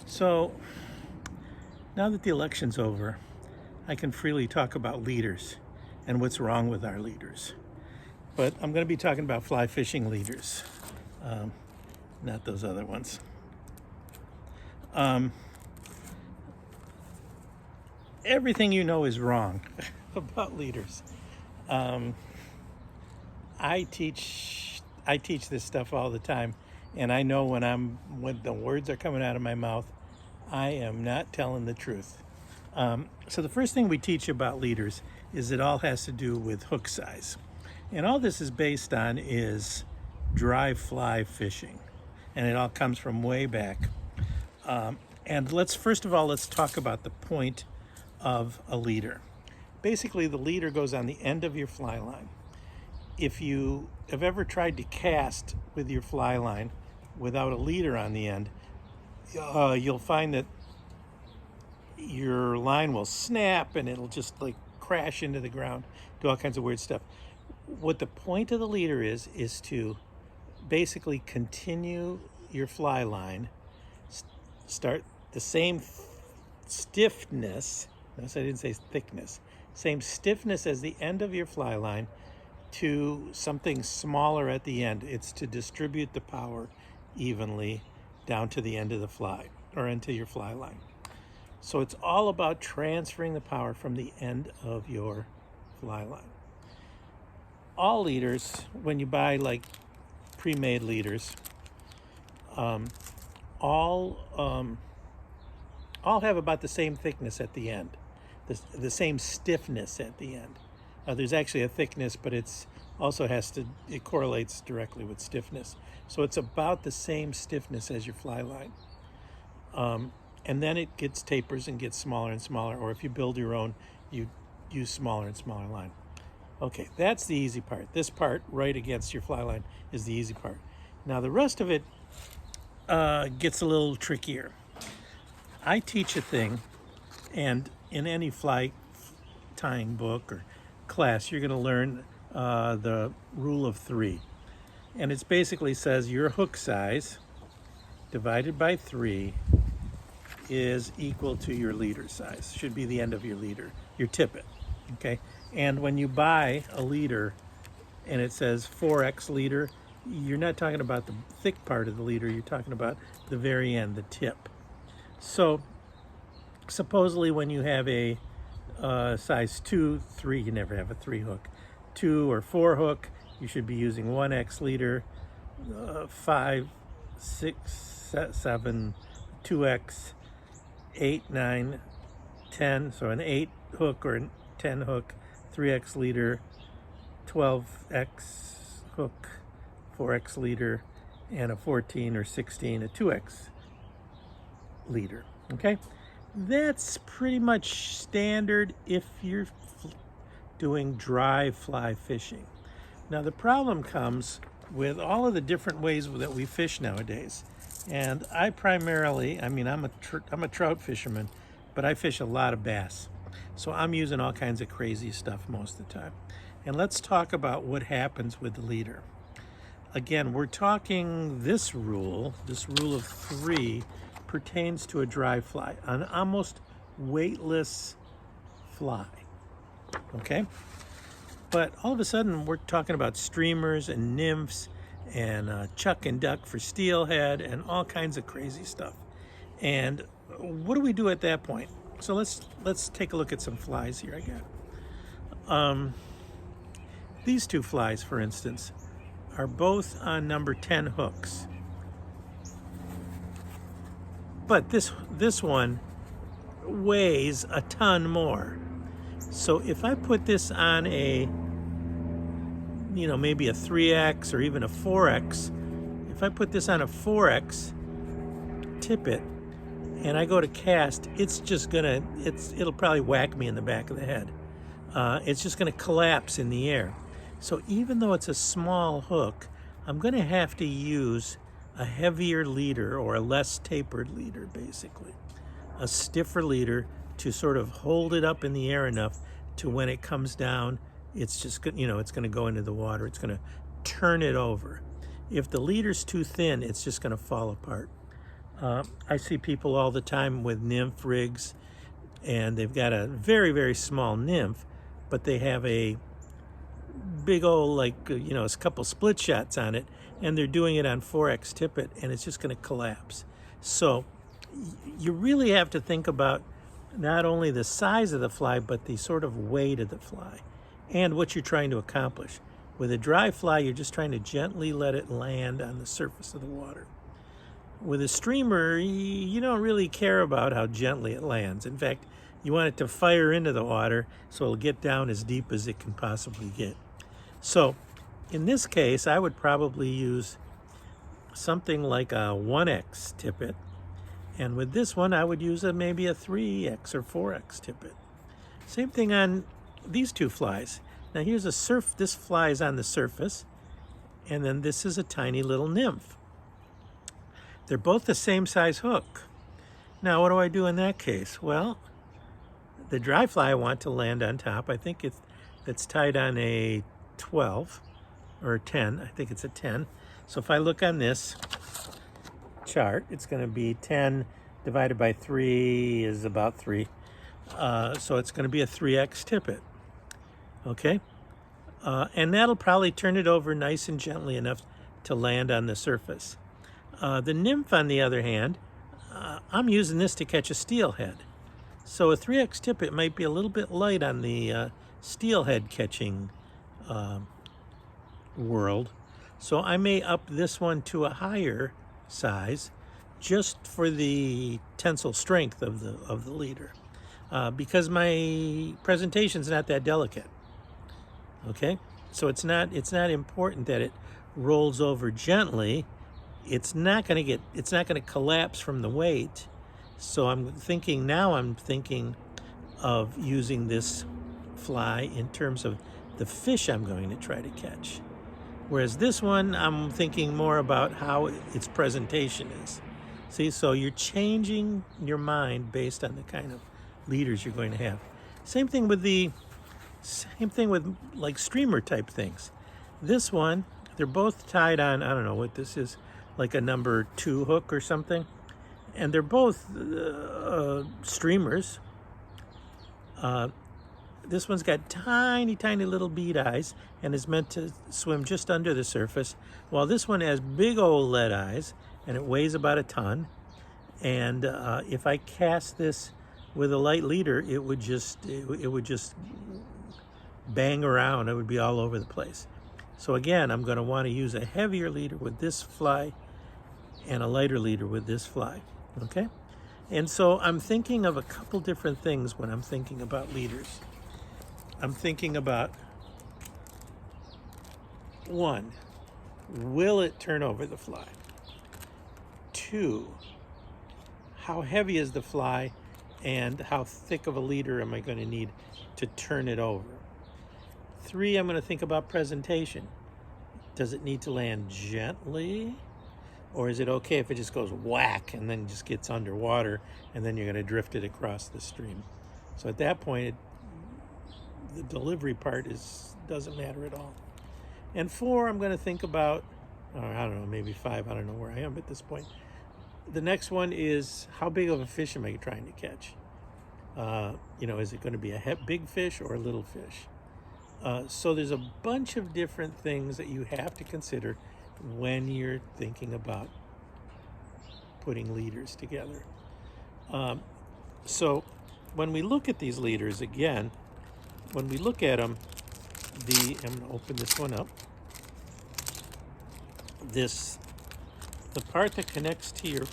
So now that the election's over, I can freely talk about leaders and what's wrong with our leaders. But I'm going to be talking about fly fishing leaders, not those other ones. Everything you know is wrong about leaders. I teach this stuff all the time, and I know when the words are coming out of my mouth, I am not telling the truth. So the first thing we teach about leaders is it all has to do with hook size. And all this is based on is dry fly fishing. And it all comes from way back. And first of all, let's talk about the point of a leader. Basically, the leader goes on the end of your fly line. If you have ever tried to cast with your fly line without a leader on the end, you'll find that your line will snap and it'll just like crash into the ground, do all kinds of weird stuff. What the point of the leader is to basically continue your fly line, start the same stiffness, notice I didn't say thickness, same stiffness as the end of your fly line to something smaller at the end. It's to distribute the power evenly down to the end of the fly or into your fly line. So it's all about transferring the power from the end of your fly line. All leaders, when you buy like pre-made leaders, all have about the same thickness at the end, the same stiffness at the end. There's actually a thickness, but it correlates directly with stiffness. So it's about the same stiffness as your fly line. And then it tapers and gets smaller and smaller, or if you build your own, you use smaller and smaller line. Okay, that's the easy part. This part right against your fly line is the easy part. Now the rest of it gets a little trickier. I teach a thing, and in any fly tying book or class, you're going to learn the rule of 3. And it basically says your hook size divided by 3 is equal to your leader size. Should be the end of your leader, your tippet, okay? And when you buy a leader and it says 4X leader, you're not talking about the thick part of the leader, you're talking about the very end, the tip. So supposedly when you have a size 2, 3, you never have a 3 hook, 2 or 4 hook, you should be using 1X leader, 5, 6, 7, 2X, 8, 9, 10, so an 8 hook or a 10 hook, 3X leader, 12X hook, 4X leader, and a 14 or 16, a 2X leader, okay? That's pretty much standard if you're doing dry fly fishing. Now the problem comes with all of the different ways that we fish nowadays. And I primarily, I'm a trout fisherman, but I fish a lot of bass. So I'm using all kinds of crazy stuff most of the time. And let's talk about what happens with the leader. Again, we're talking this rule of 3 pertains to a dry fly, an almost weightless fly, okay? But all of a sudden, we're talking about streamers and nymphs and chuck and duck for steelhead and all kinds of crazy stuff. And what do we do at that point? So let's take a look at some flies here I got. These 2 flies, for instance, are both on number 10 hooks. But this one weighs a ton more. So if I put this on maybe a 3X or even a 4X, if I put this on a 4X tippet and I go to cast, it'll probably whack me in the back of the head. It's just gonna collapse in the air. So even though it's a small hook, I'm gonna have to use a heavier leader or a less tapered leader, basically. A stiffer leader to sort of hold it up in the air enough to when it comes down, it's just, it's going to go into the water. It's going to turn it over. If the leader's too thin, it's just going to fall apart. I see people all the time with nymph rigs, and they've got a very, very small nymph, but they have a big old, like, a couple split shots on it, and they're doing it on 4X tippet, and it's just going to collapse. So you really have to think about not only the size of the fly, but the sort of weight of the fly and what you're trying to accomplish. With a dry fly, you're just trying to gently let it land on the surface of the water. With a streamer, you don't really care about how gently it lands. In fact, you want it to fire into the water so it'll get down as deep as it can possibly get. So in this case, I would probably use something like a 1X tippet. And with this one, I would use maybe a 3X or 4X tippet. Same thing on these two flies. Now here's this fly is on the surface, and then this is a tiny little nymph. They're both the same size hook. Now what do I do in that case? Well, the dry fly I want to land on top. I think it's tied on a 12 or a 10. I think it's a 10. So if I look on this chart, it's going to be 10 divided by 3 is about 3. So it's going to be a 3X tippet. Okay? And that'll probably turn it over nice and gently enough to land on the surface. The nymph, on the other hand, I'm using this to catch a steelhead. So a 3X tippet might be a little bit light on the steelhead catching world. So I may up this one to a higher size just for the tensile strength of the leader, because my presentation's not that delicate. Okay, so it's not important that it rolls over gently. It's not going to collapse from the weight. So I'm thinking of using this fly in terms of the fish I'm going to try to catch. Whereas this one, I'm thinking more about how its presentation is. See, so you're changing your mind based on the kind of leaders you're going to have. Same thing with like streamer type things. This one, they're both tied on, I don't know what this is, like a number 2 hook or something. And they're both streamers. This one's got tiny, tiny little bead eyes and is meant to swim just under the surface, while this one has big old lead eyes and it weighs about a ton. And if I cast this with a light leader, it would just bang around. It would be all over the place. So again, I'm going to want to use a heavier leader with this fly and a lighter leader with this fly. Okay? And so I'm thinking of a couple different things when I'm thinking about leaders. I'm thinking about, 1, will it turn over the fly? 2, how heavy is the fly and how thick of a leader am I going to need to turn it over? 3, I'm going to think about presentation. Does it need to land gently? Or is it okay if it just goes whack and then just gets underwater and then you're going to drift it across the stream? So at that point, the delivery part doesn't matter at all. And 4, I'm going to think about, or I don't know, maybe 5, I don't know where I am at this point. The next one is, how big of a fish am I trying to catch? Is it going to be a big fish or a little fish? So there's a bunch of different things that you have to consider when you're thinking about putting leaders together. So when we look at these leaders, again, when we look at them, I'm going to open this one up. The part that connects to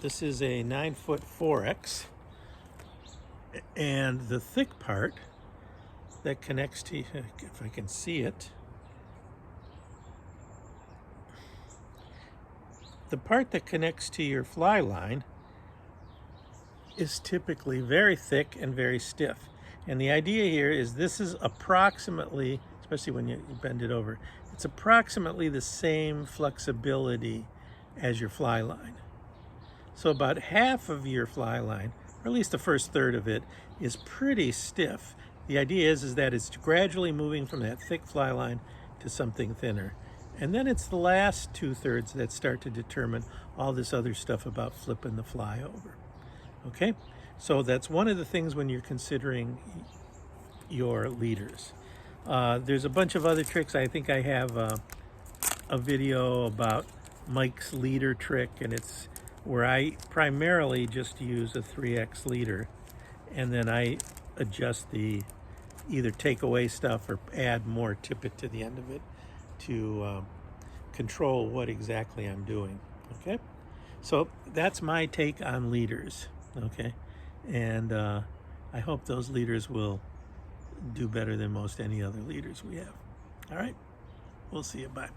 this is a 9-foot 4X, and the thick part that connects to, if I can see it, the part that connects to your fly line is typically very thick and very stiff. And the idea here is this is approximately, especially when you bend it over, it's approximately the same flexibility as your fly line. So about half of your fly line, or at least the first third of it, is pretty stiff. The idea is that it's gradually moving from that thick fly line to something thinner. And then it's the last 2/3 that start to determine all this other stuff about flipping the fly over. Okay, so that's one of the things when you're considering your leaders. There's a bunch of other tricks. I think I have a video about Mike's leader trick, and it's where I primarily just use a 3x leader, and then I adjust the either take away stuff or add more tippet to the end of it to control what exactly I'm doing. Okay, so that's my take on leaders. Okay, and I hope those leaders will do better than most any other leaders we have. All right, we'll see you. Bye.